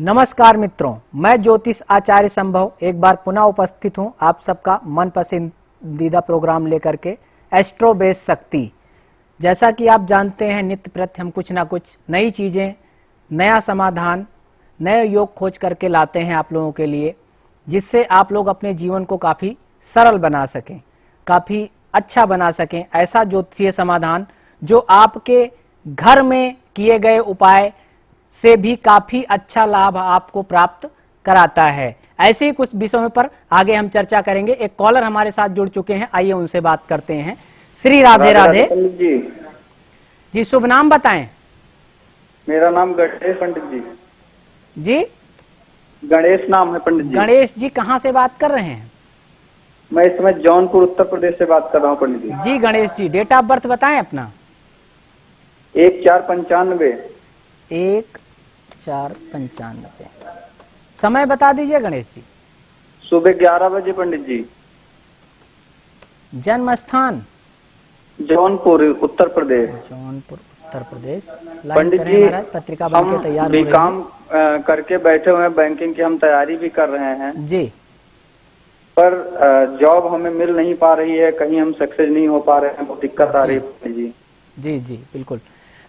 नमस्कार मित्रों, मैं ज्योतिष आचार्य संभव एक बार पुनः उपस्थित हूं आप सबका मन पसंदीदा प्रोग्राम लेकर के एस्ट्रो बेस शक्ति। जैसा कि आप जानते हैं नित्य प्रति हम कुछ ना कुछ नई चीज़ें, नया समाधान, नए योग खोज करके लाते हैं आप लोगों के लिए, जिससे आप लोग अपने जीवन को काफ़ी सरल बना सकें, काफ़ी अच्छा बना सकें। ऐसा ज्योतिषीय समाधान जो आपके घर में किए गए उपाय से भी काफी अच्छा लाभ आपको प्राप्त कराता है। ऐसे ही कुछ विषयों पर आगे हम चर्चा करेंगे। एक कॉलर हमारे साथ जुड़ चुके हैं, आइए उनसे बात करते हैं। श्री राधे राधे जी, शुभ नाम बताएं। मेरा नाम गणेश पंडित जी। जी गणेश नाम है पंडित जी। गणेश जी, कहाँ से बात कर रहे हैं? मैं इस समय जौनपुर उत्तर प्रदेश से बात कर रहा हूँ पंडित जी। जी Ganesh ji, date of birth बताएं अपना। 1495। 1495। समय बता दीजिए गणेश जी। सुबह 11 बजे पंडित जी। जन्म स्थान जौनपुर उत्तर प्रदेश। जौनपुर उत्तर प्रदेश। पंडित जी, महाराज, पत्रिका बनके तैयार हो रही है। काम करके बैठे हुए हैं, बैंकिंग की हम तैयारी भी कर रहे हैं जी, पर जॉब हमें मिल नहीं पा रही है, कहीं हम सक्सेस नहीं हो पा रहे हैं, बहुत दिक्कत आ रही है पंडित जी। जी जी बिल्कुल।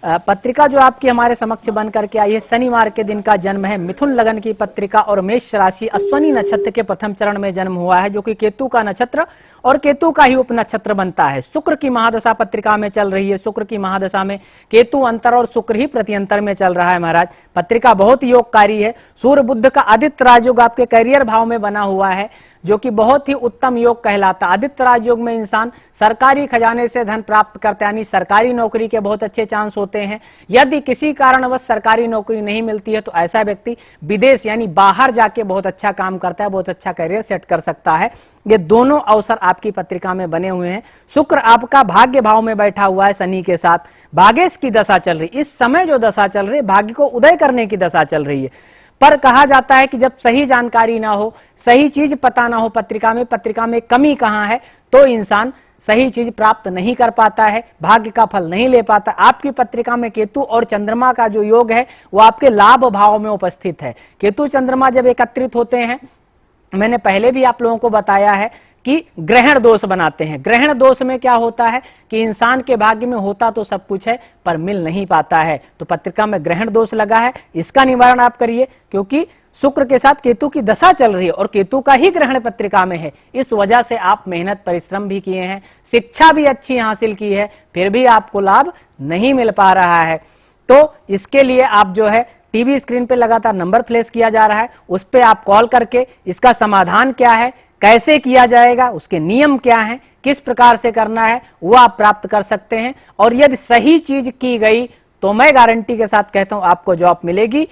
पत्रिका जो आपकी हमारे समक्ष बन करके आई है, शनिवार के दिन का जन्म है, मिथुन लगन की पत्रिका और मेष राशि अश्वनी नक्षत्र के प्रथम चरण में जन्म हुआ है, जो कि केतु का नक्षत्र और केतु का ही उपनक्षत्र बनता है। शुक्र की महादशा पत्रिका में चल रही है। शुक्र की महादशा में केतु अंतर और शुक्र ही प्रत्यंतर में चल रहा है महाराज। पत्रिका बहुत योगकारी है। सूर्य बुध का आदित्य राजयोग आपके करियर भाव में बना हुआ है, जो कि बहुत ही उत्तम योग कहलाता है। आदित्य राजयोग में इंसान सरकारी खजाने से धन प्राप्त करता है, यानी सरकारी नौकरी के बहुत अच्छे चांस होते हैं। यदि किसी कारणवश सरकारी नौकरी नहीं मिलती है तो ऐसा व्यक्ति विदेश यानी बाहर जाके बहुत अच्छा काम करता है, बहुत अच्छा करियर सेट कर सकता है। ये दोनों अवसर आपकी पत्रिका में बने हुए हैं। शुक्र आपका भाग्य भाव में बैठा हुआ है शनि के साथ। भाग्येश की दशा चल रही, इस समय जो दशा चल रही है भाग्य को उदय करने की दशा चल रही है। पर कहा जाता है कि जब सही जानकारी ना हो, सही चीज पता ना हो पत्रिका में कमी कहां है, तो इंसान सही चीज प्राप्त नहीं कर पाता है, भाग्य का फल नहीं ले पाता। आपकी पत्रिका में केतु और चंद्रमा का जो योग है वो आपके लाभ भाव में उपस्थित है। केतु चंद्रमा जब एकत्रित होते हैं, मैंने पहले भी आप लोगों को बताया है कि ग्रहण दोष बनाते हैं। ग्रहण दोष में क्या होता है कि इंसान के भाग्य में होता तो सब कुछ है पर मिल नहीं पाता है। तो पत्रिका में ग्रहण दोष लगा है, इसका निवारण आप करिए, क्योंकि शुक्र के साथ केतु की दशा चल रही है और केतु का ही ग्रहण पत्रिका में है। इस वजह से आप मेहनत परिश्रम भी किए हैं, शिक्षा भी अच्छी हासिल की है, फिर भी आपको लाभ नहीं मिल पा रहा है। तो इसके लिए आप जो है टीवी स्क्रीन पे लगातार नंबर फ्लैश किया जा रहा है, उस पर आप कॉल करके इसका समाधान क्या है, कैसे किया जाएगा, उसके नियम क्या हैं, किस प्रकार से करना है, वो आप प्राप्त कर सकते हैं। और यदि सही चीज की गई तो मैं गारंटी के साथ कहता हूं आपको जॉब मिलेगी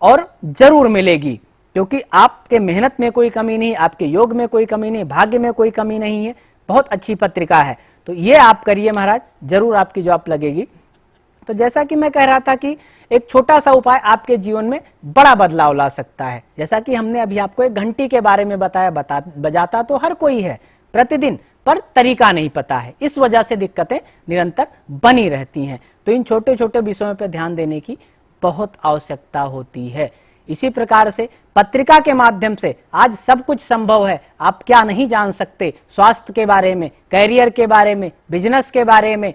और जरूर मिलेगी, क्योंकि आपके मेहनत में कोई कमी नहीं, आपके योग में कोई कमी नहीं, भाग्य में कोई कमी नहीं है। बहुत अच्छी पत्रिका है, तो ये आप करिए महाराज, जरूर आपकी जॉब लगेगी। तो जैसा कि मैं कह रहा था कि एक छोटा सा उपाय आपके जीवन में बड़ा बदलाव ला सकता है। जैसा कि हमने अभी आपको एक घंटी के बारे में बताया, बजाता तो हर कोई है प्रतिदिन, पर तरीका नहीं पता है, इस वजह से दिक्कतें निरंतर बनी रहती हैं। तो इन छोटे छोटे विषयों पर ध्यान देने की बहुत आवश्यकता होती है। इसी प्रकार से पत्रिका के माध्यम से आज सब कुछ संभव है। आप क्या नहीं जान सकते, स्वास्थ्य के बारे में, कैरियर के बारे में, बिजनेस के बारे में,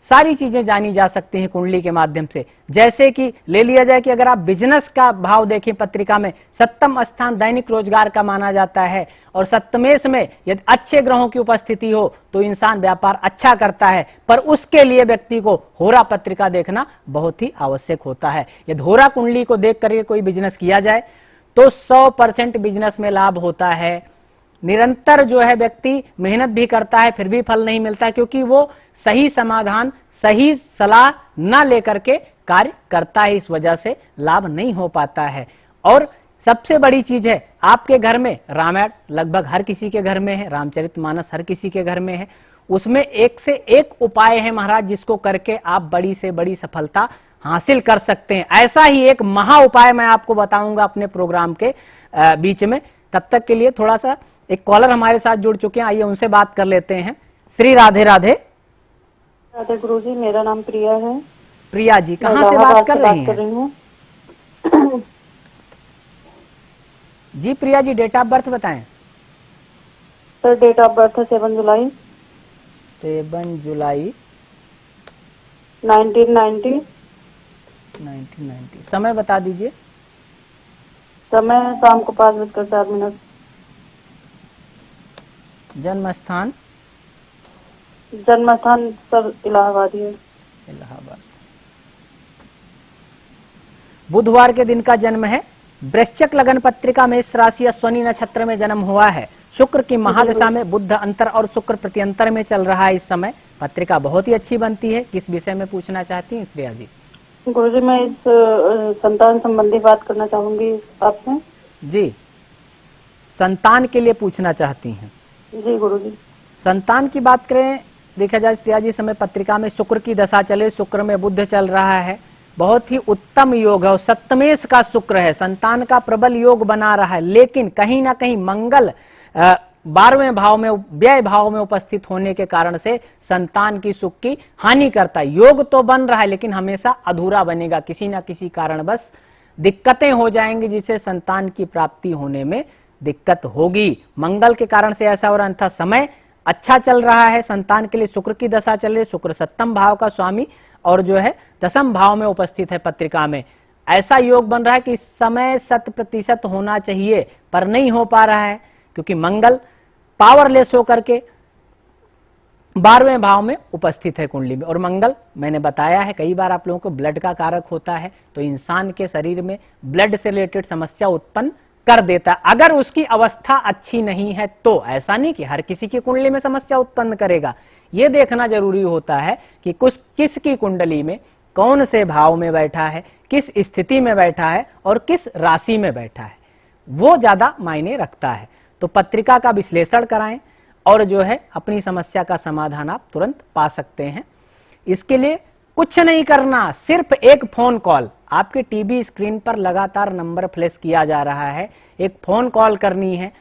सारी चीजें जानी जा सकती हैं कुंडली के माध्यम से। जैसे कि ले लिया जाए कि अगर आप बिजनेस का भाव देखें पत्रिका में, सप्तम स्थान दैनिक रोजगार का माना जाता है और सप्तमेश में यदि अच्छे ग्रहों की उपस्थिति हो तो इंसान व्यापार अच्छा करता है। पर उसके लिए व्यक्ति को होरा पत्रिका देखना बहुत ही आवश्यक होता है। यदि होरा कुंडली को देख करके कोई बिजनेस किया जाए तो 100% बिजनेस में लाभ होता है। निरंतर जो है व्यक्ति मेहनत भी करता है फिर भी फल नहीं मिलता, क्योंकि वो सही समाधान, सही सलाह न लेकर के कार्य करता है, इस वजह से लाभ नहीं हो पाता है। और सबसे बड़ी चीज है, आपके घर में रामायण लगभग हर किसी के घर में है, रामचरितमानस हर किसी के घर में है, उसमें एक से एक उपाय है महाराज, जिसको करके आप बड़ी से बड़ी सफलता हासिल कर सकते हैं। ऐसा ही एक महा उपाय मैं आपको बताऊंगा अपने प्रोग्राम के बीच में। तब तक के लिए थोड़ा सा एक कॉलर हमारे साथ जुड़ चुके हैं, आइए उनसे बात कर लेते हैं। श्री राधे राधे। राधे गुरु जी, मेरा नाम प्रिया है। प्रिया जी, कहाँ से बात कर रही हैं? जी Priya ji, date of birth बताएं। सर डेट ऑफ बर्थ है 7 जुलाई 7 जुलाई 1990। 1990। समय बता दीजिए। समय शाम को 5:04। जन्म स्थान जन्म स्थान सर इलाहाबाद ही है। इलाहाबाद। बुधवार के दिन का जन्म है। वृश्चिक लगन पत्रिका में इस राशि अश्विनी नक्षत्र में जन्म हुआ है। शुक्र की महादशा में बुध अंतर और शुक्र प्रत्यंतर में चल रहा है। इस समय पत्रिका बहुत ही अच्छी बनती है। किस विषय में पूछना चाहती हैं श्रेया जी? गुरुजी मैं इस संतान संबंधी बात करना चाहूंगी आपसे। जी, संतान के लिए पूछना चाहती हैं? जी गुरुजी। संतान की बात करें, देखा जाए श्रेया जी, समय पत्रिका में शुक्र की दशा चले, शुक्र में बुध चल रहा है, बहुत ही उत्तम योग है और सप्तमेश का शुक्र है, संतान का प्रबल योग बना रहा है। लेकिन कहीं ना कहीं मंगल 12वें भाव में, व्यय भाव में उपस्थित होने के कारण से संतान की सुख की हानि करता है। योग तो बन रहा है लेकिन हमेशा अधूरा बनेगा, किसी ना किसी कारण बस दिक्कतें हो जाएंगी जिससे संतान की प्राप्ति होने में दिक्कत होगी। मंगल के कारण से ऐसा हो रहा था। समय अच्छा चल रहा है संतान के लिए, शुक्र की दशा चल रही है, शुक्र सप्तम भाव का स्वामी और जो है दशम भाव में उपस्थित है पत्रिका में। ऐसा योग बन रहा है कि इस समय 100% होना चाहिए पर नहीं हो पा रहा है क्योंकि मंगल पावरलेस होकर के 12वें भाव में उपस्थित है कुंडली में। और मंगल मैंने बताया है कई बार आप लोगों को, ब्लड का कारक होता है, तो इंसान के शरीर में ब्लड से रिलेटेड समस्या उत्पन्न कर देता है। अगर उसकी अवस्था अच्छी नहीं है तो, ऐसा नहीं कि हर किसी की कुंडली में समस्या उत्पन्न करेगा, यह देखना जरूरी होता है कि किसकी कुंडली में कौन से भाव में बैठा है, किस स्थिति में बैठा है और किस राशि में बैठा है, वो ज्यादा मायने रखता है। तो पत्रिका का विश्लेषण कराएं और जो है अपनी समस्या का समाधान आप तुरंत पा सकते हैं। इसके लिए कुछ नहीं करना, सिर्फ एक फोन कॉल, आपके टीवी स्क्रीन पर लगातार नंबर फ्लैश किया जा रहा है, एक फोन कॉल करनी है।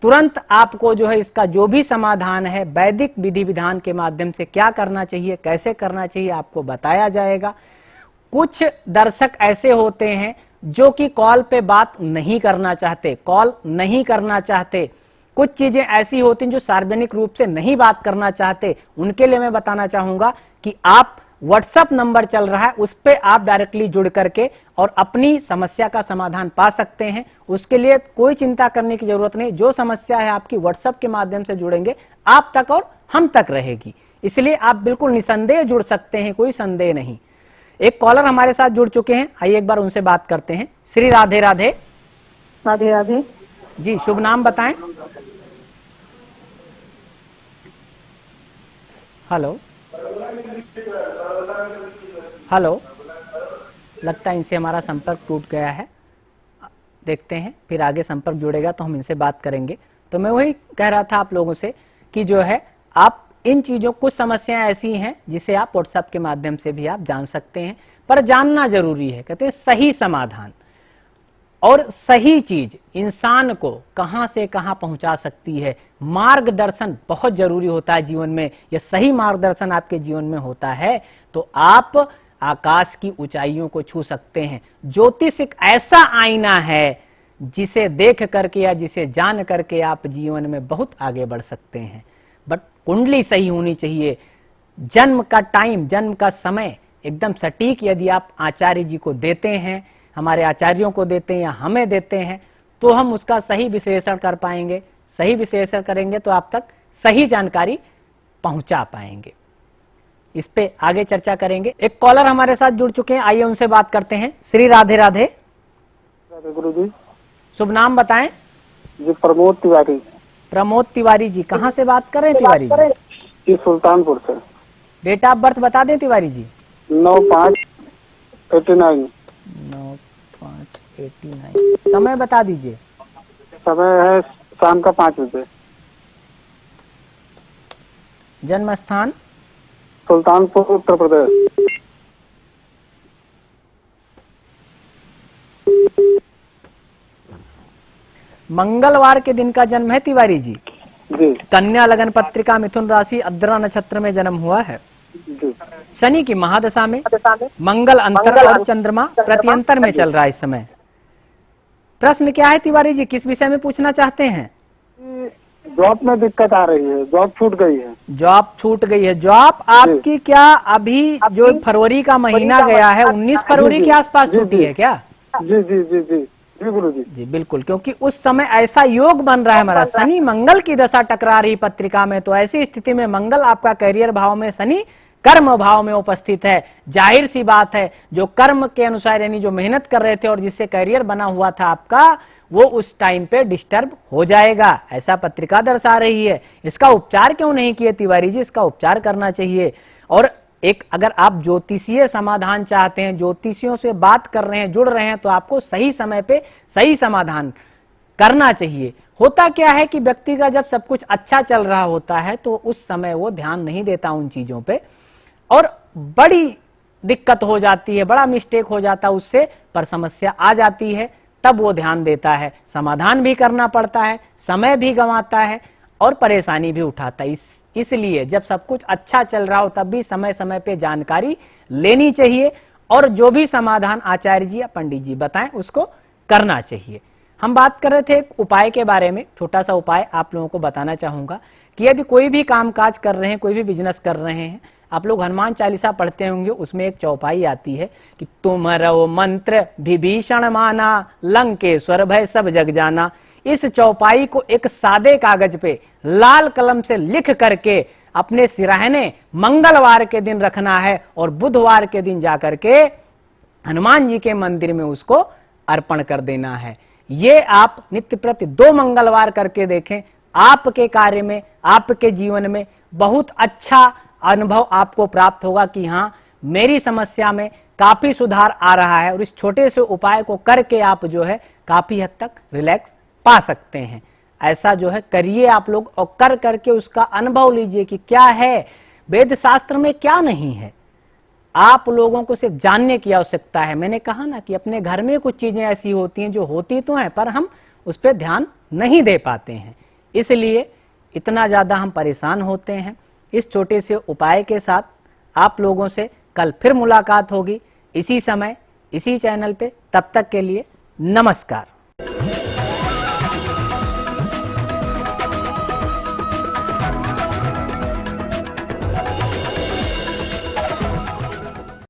तुरंत आपको जो है इसका जो भी समाधान है वैदिक विधि विधान के माध्यम से क्या करना चाहिए, कैसे करना चाहिए, आपको बताया जाएगा। कुछ दर्शक ऐसे होते हैं जो कि कॉल पे बात नहीं करना चाहते, कॉल नहीं करना चाहते। कुछ चीजें ऐसी होती हैं जो सार्वजनिक रूप से नहीं बात करना चाहते। उनके लिए मैं बताना चाहूंगा कि आप व्हाट्सएप नंबर चल रहा है, उस पे आप डायरेक्टली जुड़ करके और अपनी समस्या का समाधान पा सकते हैं। उसके लिए कोई चिंता करने की जरूरत नहीं। जो समस्या है आपकी व्हाट्सएप के माध्यम से जुड़ेंगे आप तक और हम तक रहेगी, इसलिए आप बिल्कुल निसंदेह जुड़ सकते हैं, कोई संदेह नहीं। एक कॉलर हमारे साथ जुड़ चुके हैं, आइए एक बार उनसे बात करते हैं। श्री राधे राधे। राधे राधे जी, शुभ नाम बताएं। हेलो हेलो, लगता है इनसे हमारा संपर्क टूट गया है। देखते हैं फिर आगे संपर्क जुड़ेगा तो हम इनसे बात करेंगे। तो मैं वही कह रहा था आप लोगों से कि जो है आप इन चीजों, कुछ समस्याएं ऐसी हैं जिसे आप व्हाट्सएप के माध्यम से भी आप जान सकते हैं, पर जानना जरूरी है। कहते हैं सही समाधान और सही चीज इंसान को कहां से कहां पहुंचा सकती है, मार्गदर्शन बहुत जरूरी होता है जीवन में। यह सही मार्गदर्शन आपके जीवन में होता है तो आप आकाश की ऊंचाइयों को छू सकते हैं। ज्योतिष एक ऐसा आईना है जिसे देख करके या जिसे जान करके आप जीवन में बहुत आगे बढ़ सकते हैं। बट कुंडली सही होनी चाहिए, जन्म का टाइम, जन्म का समय एकदम सटीक यदि आप आचार्य जी को देते हैं, हमारे आचार्यों को देते हैं या हमें देते हैं, तो हम उसका सही विश्लेषण कर पाएंगे। सही विश्लेषण करेंगे तो आप तक सही जानकारी पहुंचा पाएंगे। इस पे आगे चर्चा करेंगे। एक कॉलर हमारे साथ जुड़ चुके हैं, आइए उनसे बात करते हैं। श्री राधे राधे। गुरु जी, शुभ नाम बताएं। जी प्रमोद तिवारी। प्रमोद तिवारी जी, कहाँ से बात कर रहे हैं तिवारी जी? जी सुल्तानपुर से। डेट ऑफ बर्थ बता दें तिवारी जी। 9/5/89। 9/5/89। समय बता दीजिए। समय है शाम का 5 बजे। जन्म स्थान सुल्तानपुर उत्तर प्रदेश। मंगलवार के दिन का जन्म है तिवारी जी। जी कन्या लगन पत्रिका, मिथुन राशि, अद्रा नक्षत्र में जन्म हुआ है। जी। शनि की महादशा में मंगल अंतर और चंद्रमा प्रत्यंतर में चल रहा है इस समय। प्रश्न क्या है तिवारी जी, किस विषय में पूछना चाहते हैं? जॉब में दिक्कत आ रही है, जॉब छूट गई है। जॉब छूट गई है। जॉब आपकी क्या अभी जो फरवरी का महीना गया है 19 फरवरी के आसपास छूटी है क्या? जी जी जी जी जी गुरुजी जी बिल्कुल, क्योंकि उस समय ऐसा योग बन रहा है हमारा, शनि मंगल की दशा टकरा रही पत्रिका में, तो ऐसी स्थिति में मंगल आपका करियर भाव में, शनि कर्म भाव में उपस्थित है। जाहिर सी बात है जो कर्म के अनुसार यानी जो मेहनत कर रहे थे और जिससे करियर बना हुआ था आपका, वो उस टाइम पे डिस्टर्ब हो जाएगा, ऐसा पत्रिका दर्शा रही है। इसका उपचार क्यों नहीं किए तिवारी जी? इसका उपचार करना चाहिए। और एक अगर आप ज्योतिषीय समाधान चाहते हैं, ज्योतिषियों से बात कर रहे हैं, जुड़ रहे हैं, तो आपको सही समय पे सही समाधान करना चाहिए। होता क्या है कि व्यक्ति का जब सब कुछ अच्छा चल रहा होता है तो उस समय वो ध्यान नहीं देता उन चीजों पे, और बड़ी दिक्कत हो जाती है, बड़ा मिस्टेक हो जाता है उससे, पर समस्या आ जाती है तब वो ध्यान देता है, समाधान भी करना पड़ता है, समय भी गंवाता है और परेशानी भी उठाता है। इसलिए जब सब कुछ अच्छा चल रहा हो तब भी समय समय पे जानकारी लेनी चाहिए और जो भी समाधान आचार्य जी या पंडित जी बताएं उसको करना चाहिए। हम बात कर रहे थे एक उपाय के बारे में, छोटा सा उपाय आप लोगों को बताना चाहूंगा कि यदि कोई भी कामकाज कर रहे हैं, कोई भी बिजनेस कर रहे हैं, आप लोग हनुमान चालीसा पढ़ते होंगे, उसमें एक चौपाई आती है कि तुम्हारो मंत्र विभीषण माना, लंकेश्वर भय सब जग जाना। इस चौपाई को एक सादे कागज पे लाल कलम से लिख करके अपने सिराहने मंगलवार के दिन रखना है और बुधवार के दिन जाकर के हनुमान जी के मंदिर में उसको अर्पण कर देना है। ये आप नित्य प्रति 2 मंगलवार करके देखें, आपके कार्य में, आपके जीवन में बहुत अच्छा अनुभव आपको प्राप्त होगा कि हाँ मेरी समस्या में काफी सुधार आ रहा है। और इस छोटे से उपाय को करके आप जो है काफी हद तक रिलैक्स पा सकते हैं। ऐसा जो है करिए आप लोग और कर करके उसका अनुभव लीजिए कि क्या है वेद शास्त्र में, क्या नहीं है। आप लोगों को सिर्फ जानने की आवश्यकता है। मैंने कहा ना कि अपने घर में कुछ चीजें ऐसी होती हैं जो होती तो हैं पर हम उस पर ध्यान नहीं दे पाते हैं, इसलिए इतना ज्यादा हम परेशान होते हैं। इस छोटे से उपाय के साथ आप लोगों से कल फिर मुलाकात होगी इसी समय इसी चैनल पे। तब तक के लिए नमस्कार।